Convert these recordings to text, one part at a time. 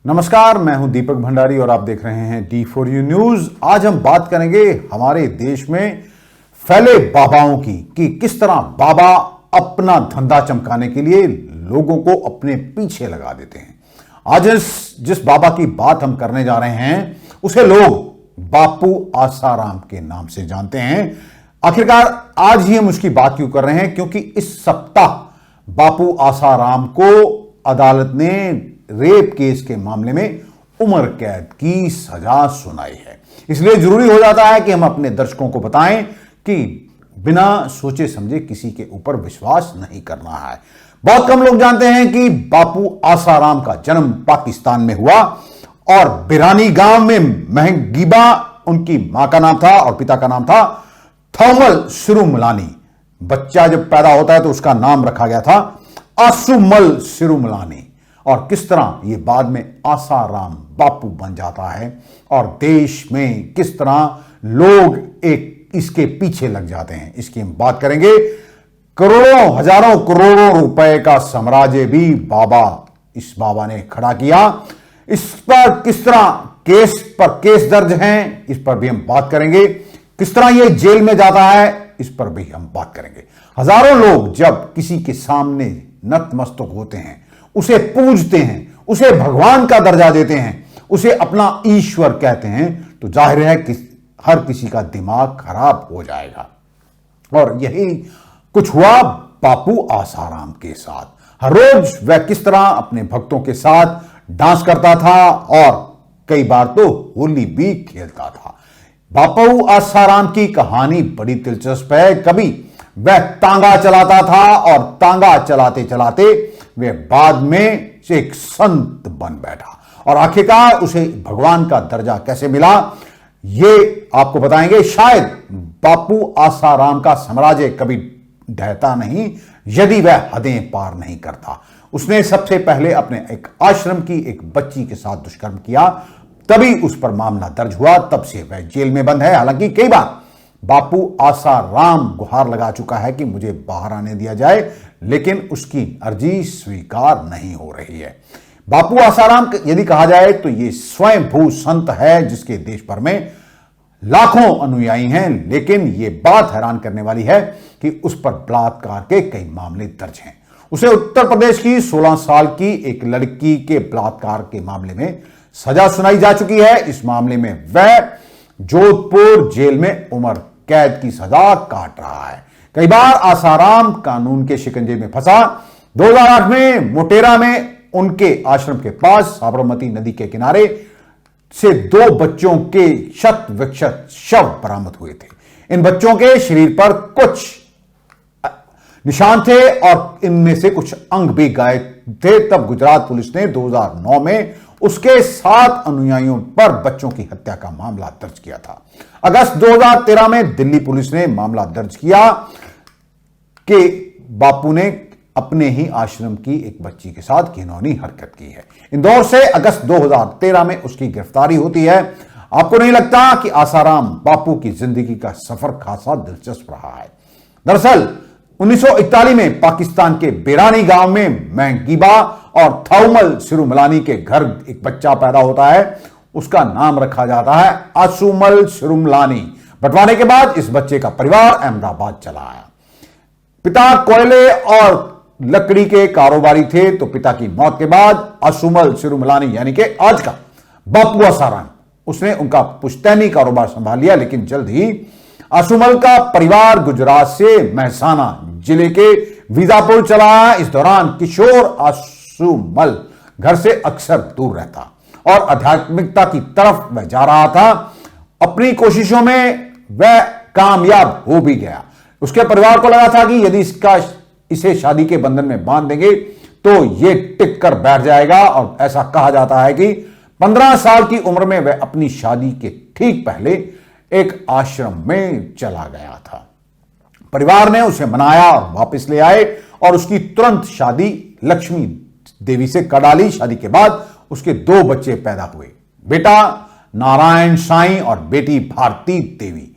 नमस्कार, मैं हूं दीपक भंडारी और आप देख रहे हैं D4U न्यूज। आज हम बात करेंगे हमारे देश में फैले बाबाओं की कि किस तरह बाबा अपना धंधा चमकाने के लिए लोगों को अपने पीछे लगा देते हैं। आज जिस बाबा की बात हम करने जा रहे हैं उसे लोग बापू आसाराम के नाम से जानते हैं। आखिरकार आज ही हम उसकी बात क्यों कर रहे हैं? क्योंकि इस सप्ताह बापू आसाराम को अदालत ने रेप केस के मामले में उम्र कैद की सजा सुनाई है। इसलिए जरूरी हो जाता है कि हम अपने दर्शकों को बताएं कि बिना सोचे समझे किसी के ऊपर विश्वास नहीं करना है। बहुत कम लोग जानते हैं कि बापू आसाराम का जन्म पाकिस्तान में हुआ और बिरानी गांव में महंगीबा उनकी मां का नाम था और पिता का नाम था थौमल सिरुमलानी। बच्चा जब पैदा होता है तो उसका नाम रखा गया था आसुमल सिरुमलानी। और किस तरह ये बाद में आसाराम बापू बन जाता है और देश में किस तरह लोग एक इसके पीछे लग जाते हैं, इसकी हम बात करेंगे। करोड़ों हजारों करोड़ों रुपए का साम्राज्य भी इस बाबा ने खड़ा किया। इस पर किस तरह केस दर्ज हैं, इस पर भी हम बात करेंगे। किस तरह ये जेल में जाता है, इस पर भी हम बात करेंगे। हजारों लोग जब किसी के सामने नतमस्तक होते हैं, उसे पूजते हैं, उसे भगवान का दर्जा देते हैं, उसे अपना ईश्वर कहते हैं, तो जाहिर है कि हर किसी का दिमाग खराब हो जाएगा। और यही कुछ हुआ बापू आसाराम के साथ। हर रोज वह किस तरह अपने भक्तों के साथ डांस करता था और कई बार तो होली भी खेलता था। बापू आसाराम की कहानी बड़ी दिलचस्प है। कभी वह तांगा चलाता था और तांगा चलाते चलाते वह बाद में से एक संत बन बैठा और आखिरकार उसे भगवान का दर्जा कैसे मिला ये आपको बताएंगे। शायद बापू आसाराम का साम्राज्य कभी ढहता नहीं यदि वह हदें पार नहीं करता। उसने सबसे पहले अपने एक आश्रम की एक बच्ची के साथ दुष्कर्म किया, तभी उस पर मामला दर्ज हुआ। तब से वह जेल में बंद है। हालांकि कई बार बापू आसाराम गुहार लगा चुका है कि मुझे बाहर आने दिया जाए, लेकिन उसकी अर्जी स्वीकार नहीं हो रही है। बापू आसाराम यदि कहा जाए तो ये स्वयंभू संत है जिसके देश भर में लाखों अनुयायी हैं। लेकिन यह बात हैरान करने वाली है कि उस पर बलात्कार के कई मामले दर्ज हैं। उसे उत्तर प्रदेश की 16 साल की एक लड़की के बलात्कार के मामले में सजा सुनाई जा चुकी है। इस मामले में वह जोधपुर जेल में उम्र कैद की सजा काट रहा है। कई बार आसाराम कानून के शिकंजे में फंसा। 2008 में मोटेरा में उनके आश्रम के पास साबरमती नदी के किनारे से 2 बच्चों के शत विक्षत शव बरामद हुए थे। इन बच्चों के शरीर पर कुछ निशान थे और इनमें से कुछ अंग भी गायब थे। तब गुजरात पुलिस ने 2009 में उसके 7 अनुयायियों पर बच्चों की हत्या का मामला दर्ज किया था। अगस्त 2013 में दिल्ली पुलिस ने मामला दर्ज किया कि बापू ने अपने ही आश्रम की एक बच्ची के साथ घिनौनी हरकत की है। इंदौर से अगस्त 2013 में उसकी गिरफ्तारी होती है। आपको नहीं लगता कि आसाराम बापू की जिंदगी का सफर खासा दिलचस्प रहा है? दरअसल 1941 में पाकिस्तान के बिरानी गांव में महंगीबा और थौमल सिरुमलानी के घर एक बच्चा पैदा होता है। उसका नाम रखा जाता है आसुमल सिरुमलानी। बंटवारे के बाद इस बच्चे का परिवार अहमदाबाद चला आया। पिता कोयले और लकड़ी के कारोबारी थे, तो पिता की मौत के बाद आसुमल सिरुमलानी यानी कि आज का बापू आसाराम उसने उनका पुश्तैनी कारोबार संभाल लिया। लेकिन जल्द ही आसुमल का परिवार गुजरात से महसाना जिले के वीजापुर चला आया। इस दौरान किशोर आसुमल घर से अक्सर दूर रहता और आध्यात्मिकता की तरफ वह जा रहा था। अपनी कोशिशों में वह कामयाब हो भी गया। उसके परिवार को लगा था कि यदि इसे शादी के बंधन में बांध देंगे तो यह टिक कर बैठ जाएगा। और ऐसा कहा जाता है कि 15 साल की उम्र में वह अपनी शादी के ठीक पहले एक आश्रम में चला गया था। परिवार ने उसे मनाया और वापस ले आए और उसकी तुरंत शादी लक्ष्मी देवी से कर डाली। शादी के बाद उसके 2 बच्चे पैदा हुए, बेटा नारायण साईं और बेटी भारती देवी।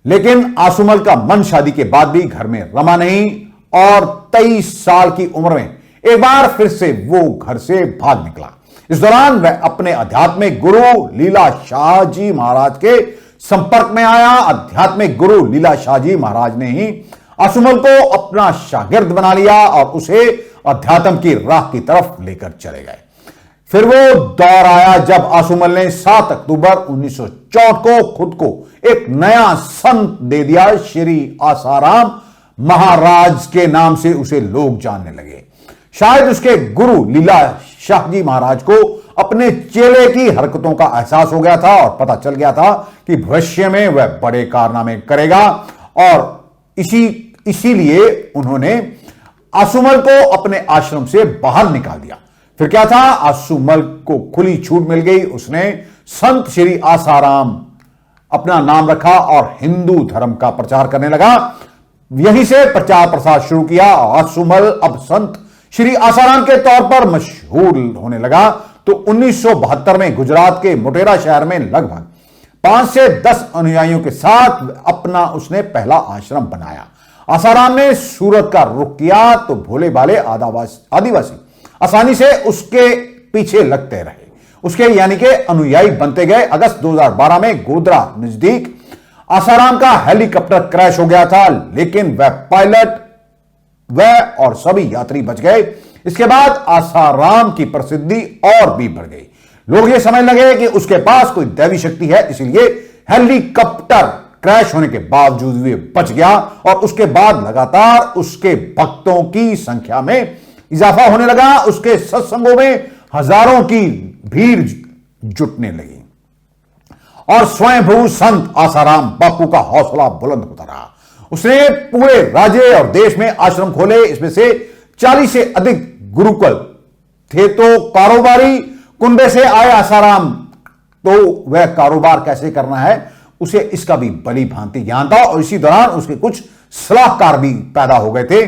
लेकिन आसुमल का मन शादी के बाद भी घर में रमा नहीं और 23 साल की उम्र में एक बार फिर से वो घर से भाग निकला। इस दौरान वह अपने आध्यात्मिक गुरु लीला शाह जी महाराज के संपर्क में आया। आध्यात्मिक गुरु लीला शाह जी महाराज ने ही आसुमल को अपना शागिर्द बना लिया और उसे अध्यात्म की राह की तरफ लेकर चले गए। फिर वो दौर आया जब आसुमल ने 7 अक्टूबर 1964 को खुद को एक नया संत दे दिया। श्री आसाराम महाराज के नाम से उसे लोग जानने लगे। शायद उसके गुरु लीला शाह जी महाराज को अपने चेले की हरकतों का एहसास हो गया था और पता चल गया था कि भविष्य में वह बड़े कारनामे करेगा, और इसीलिए उन्होंने आसुमल को अपने आश्रम से बाहर निकाल दिया। फिर क्या था, आसुमल को खुली छूट मिल गई। उसने संत श्री आसाराम अपना नाम रखा और हिंदू धर्म का प्रचार करने लगा। यहीं से प्रचार प्रसार शुरू किया। आसुमल अब संत श्री आसाराम के तौर पर मशहूर होने लगा। तो 1972 में गुजरात के मोटेरा शहर में लगभग 5 से 10 अनुयायियों के साथ अपना उसने पहला आश्रम बनाया। आसाराम ने सूरत का रुख किया तो भोले भाले आदिवासी आसानी से उसके पीछे लगते रहे, उसके यानी के अनुयायी बनते गए। अगस्त 2012 में गोधरा नजदीक आसाराम का हेलीकॉप्टर क्रैश हो गया था, लेकिन वह पायलट और सभी यात्री बच गए। इसके बाद आसाराम की प्रसिद्धि और भी बढ़ गई। लोग ये समझ लगे कि उसके पास कोई दैवी शक्ति है, इसलिए हेलीकॉप्टर क्रैश होने के बावजूद भी बच गया और उसके बाद लगातार उसके भक्तों की संख्या में इजाफा होने लगा। उसके सत्संगों में हजारों की भीड़ जुटने लगी और स्वयंभू संत आसाराम बापू का हौसला बुलंद होता रहा। उसने पूरे राज्य और देश में आश्रम खोले। इसमें से 40 से अधिक गुरुकुल थे। तो कारोबारी कुंबे से आए आसाराम, तो वह कारोबार कैसे करना है उसे इसका भी भली भांति ज्ञान था और इसी दौरान उसके कुछ सलाहकार भी पैदा हो गए थे।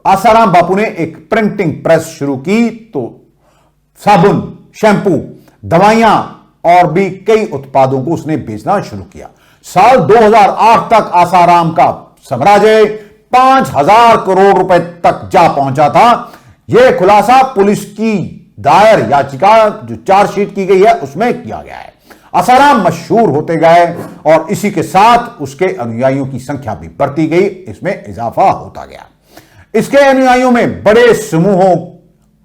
आसाराम बापू ने एक प्रिंटिंग प्रेस शुरू की तो साबुन, शैंपू, दवाइयां और भी कई उत्पादों को उसने बेचना शुरू किया। साल 2008 तक आसाराम का साम्राज्य 5000 करोड़ रुपए तक जा पहुंचा था। यह खुलासा पुलिस की दायर याचिका जो चार्जशीट की गई है उसमें किया गया है। आसाराम मशहूर होते गए और इसी के साथ उसके अनुयायियों की संख्या भी बढ़ती गई, इसमें इजाफा होता गया। इसके अनुयायियों में बड़े समूहों,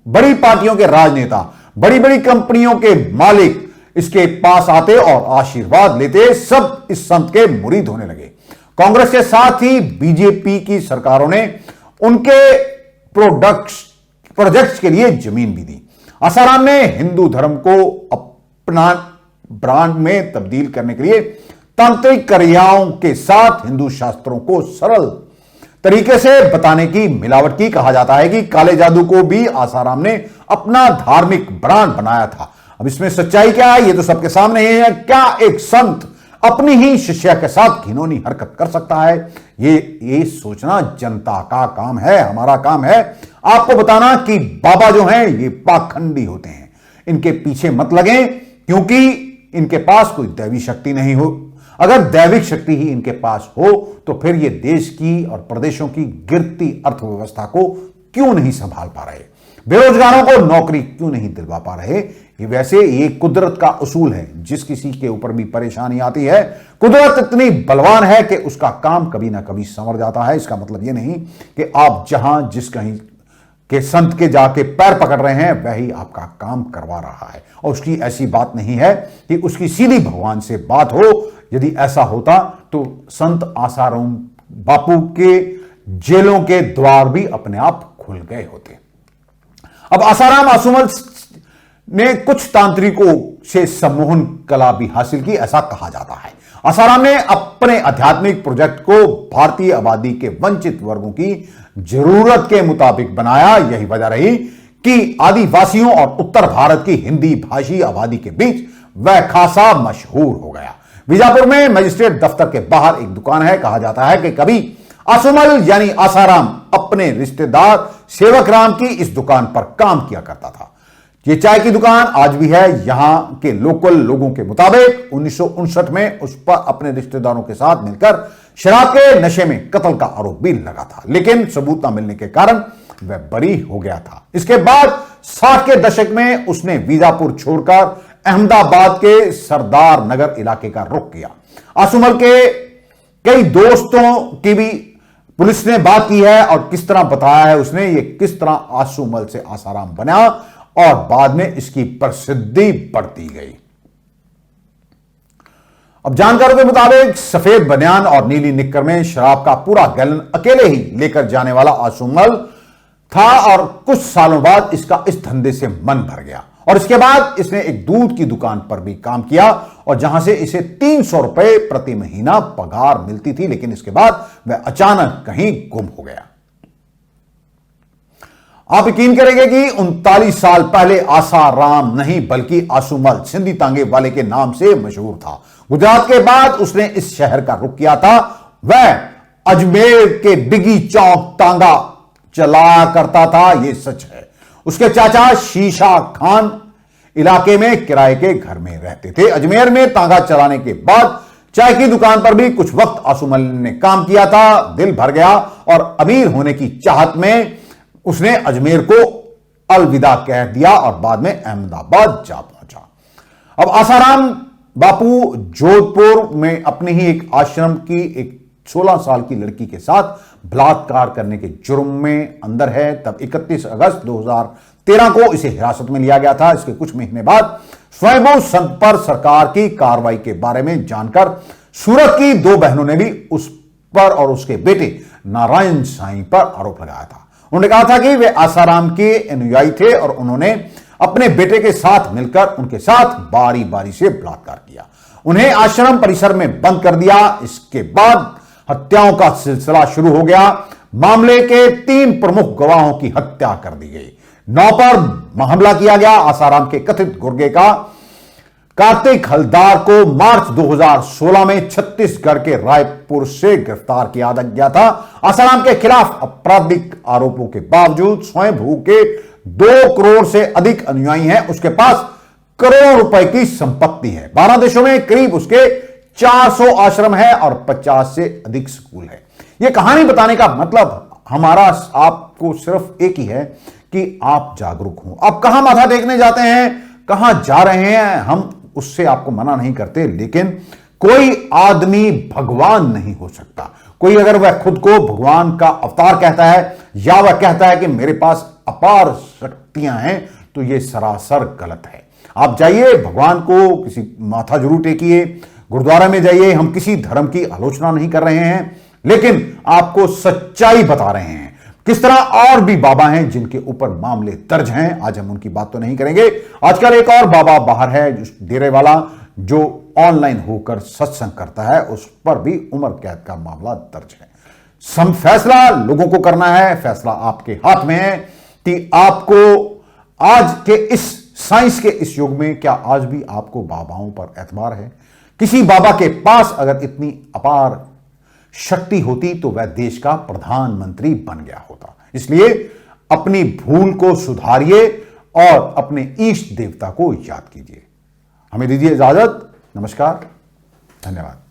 बड़ी पार्टियों के राजनेता, बड़ी बड़ी कंपनियों के मालिक इसके पास आते और आशीर्वाद लेते। सब इस संत के मुरीद होने लगे। कांग्रेस के साथ ही बीजेपी की सरकारों ने उनके प्रोजेक्ट्स के लिए जमीन भी दी। आसाराम ने हिंदू धर्म को अपना ब्रांड में तब्दील करने के लिए तांत्रिक क्रियाओं के साथ हिंदू शास्त्रों को सरल तरीके से बताने की मिलावट की। कहा जाता है कि काले जादू को भी आसाराम ने अपना धार्मिक ब्रांड बनाया था। अब इसमें सच्चाई क्या है ये तो सबके सामने ही है। क्या एक संत अपनी ही शिष्या के साथ घिनौनी हरकत कर सकता है? ये सोचना जनता का काम है, हमारा काम है आपको बताना कि बाबा जो हैं ये पाखंडी होते हैं। इनके पीछे मत लगें क्योंकि इनके पास कोई दैवी शक्ति नहीं हो। अगर दैविक शक्ति ही इनके पास हो तो फिर ये देश की और प्रदेशों की गिरती अर्थव्यवस्था को क्यों नहीं संभाल पा रहे, बेरोजगारों को नौकरी क्यों नहीं दिलवा पा रहे। ये वैसे ये कुदरत का उसूल है, जिस किसी के ऊपर भी परेशानी आती है कुदरत इतनी बलवान है कि उसका काम कभी ना कभी संवर जाता है। इसका मतलब ये नहीं कि आप जहां जिस कहीं के संत के जाके पैर पकड़ रहे हैं वही आपका काम करवा रहा है, और उसकी ऐसी बात नहीं है कि उसकी सीधी भगवान से बात हो। यदि ऐसा होता तो संत आसाराम बापू के जेलों के द्वार भी अपने आप खुल गए होते। अब आसाराम आसुमल ने कुछ तांत्रिकों से सम्मोहन कला भी हासिल की, ऐसा कहा जाता है। आसाराम ने अपने आध्यात्मिक प्रोजेक्ट को भारतीय आबादी के वंचित वर्गों की जरूरत के मुताबिक बनाया। यही वजह रही कि आदिवासियों और उत्तर भारत की हिंदी भाषी आबादी के बीच वह खासा मशहूर हो गया। बीजापुर में मजिस्ट्रेट दफ्तर के बाहर एक दुकान है। कहा जाता है कि कभी आसुमल यानी आसाराम अपने रिश्तेदार सेवक राम की इस दुकान पर काम किया करता था। ये चाय की दुकान आज भी है। यहां के लोकल लोगों के मुताबिक 1959 में उस पर अपने रिश्तेदारों के साथ मिलकर शराब के नशे में कत्ल का आरोप भी लगा था, लेकिन सबूत न मिलने के कारण वह बरी हो गया था। इसके बाद 60 के दशक में उसने बीजापुर छोड़कर अहमदाबाद के सरदार नगर इलाके का रुख किया। आसुमल के कई दोस्तों की भी पुलिस ने बात की है और किस तरह बताया है उसने, ये किस तरह आसुमल से आसाराम बना और बाद में इसकी प्रसिद्धि बढ़ती गई। अब जानकारों के मुताबिक सफेद बनियान और नीली निक्कर में शराब का पूरा गैलन अकेले ही लेकर जाने वाला आसुमल था और कुछ सालों बाद इसका इस धंधे से मन भर गया और इसके बाद इसने एक दूध की दुकान पर भी काम किया और जहां से इसे 300 रुपए प्रति महीना पगार मिलती थी, लेकिन इसके बाद वह अचानक कहीं गुम हो गया। आप यकीन करेंगे कि 39 साल पहले आसाराम नहीं बल्कि आसुमल सिंधी तांगे वाले के नाम से मशहूर था। गुजरात के बाद उसने इस शहर का रुख किया था। वह अजमेर के डिगी चौक तांगा चलाया करता था, यह सच है। उसके चाचा शीशा खान इलाके में किराए के घर में रहते थे। अजमेर में तांगा चलाने के बाद चाय की दुकान पर भी कुछ वक्त आसुमल ने काम किया था। दिल भर गया और अमीर होने की चाहत में उसने अजमेर को अलविदा कह दिया और बाद में अहमदाबाद जा पहुंचा। अब आसाराम बापू जोधपुर में अपने ही एक आश्रम की एक 16 साल की लड़की के साथ बलात्कार करने के जुर्म में अंदर है। तब 31 अगस्त 2013 को इसे हिरासत में लिया गया था। इसके कुछ महीने बाद स्वयंभू संत पर सरकार की कार्रवाई के बारे में जानकर सूरत की 2 बहनों ने भी उस पर और उसके बेटे नारायण साईं पर आरोप लगाया था। उन्होंने कहा था कि वे आसाराम के अनुयायी थे और उन्होंने अपने बेटे के साथ मिलकर उनके साथ बारी बारी से बलात्कार किया। उन्हें आश्रम परिसर में बंद कर दिया। इसके बाद हत्याओं का सिलसिला शुरू हो गया। मामले के 3 प्रमुख गवाहों की हत्या कर दी गई। 9 पर हमला किया गया। आसाराम के कथित गुर्गे का कार्तिक हलदार को मार्च 2016 में छत्तीसगढ़ के रायपुर से गिरफ्तार किया गया था। आसाराम के खिलाफ आपराधिक आरोपों के बावजूद स्वयंभू के 2 करोड़ से अधिक अनुयायी हैं। उसके पास करोड़ों रुपए की संपत्ति है। 12 देशों में करीब उसके 400 आश्रम है और 50 से अधिक स्कूल है। यह कहानी बताने का मतलब हमारा आपको सिर्फ एक ही है कि आप जागरूक हो। आप कहां माथा टेकने जाते हैं, कहां जा रहे हैं, हम उससे आपको मना नहीं करते, लेकिन कोई आदमी भगवान नहीं हो सकता। कोई अगर वह खुद को भगवान का अवतार कहता है या वह कहता है कि मेरे पास अपार शक्तियां हैं, तो यह सरासर गलत है। आप जाइए, भगवान को किसी माथा जरूर टेकिए, गुरुद्वारा में जाइए। हम किसी धर्म की आलोचना नहीं कर रहे हैं, लेकिन आपको सच्चाई बता रहे हैं। किस तरह और भी बाबा हैं जिनके ऊपर मामले दर्ज हैं। आज हम उनकी बात तो नहीं करेंगे। आजकल एक और बाबा बाहर है डेरे वाला, जो ऑनलाइन होकर सत्संग करता है, उस पर भी उम्र कैद का मामला दर्ज है। फैसला लोगों को करना है। फैसला आपके हाथ में है कि आपको आज के इस साइंस के इस युग में क्या आज भी आपको बाबाओं पर एतबार है। किसी बाबा के पास अगर इतनी अपार शक्ति होती तो वह देश का प्रधानमंत्री बन गया होता। इसलिए अपनी भूल को सुधारिए और अपने ईष्ट देवता को याद कीजिए। हमें दीजिए इजाजत। नमस्कार, धन्यवाद।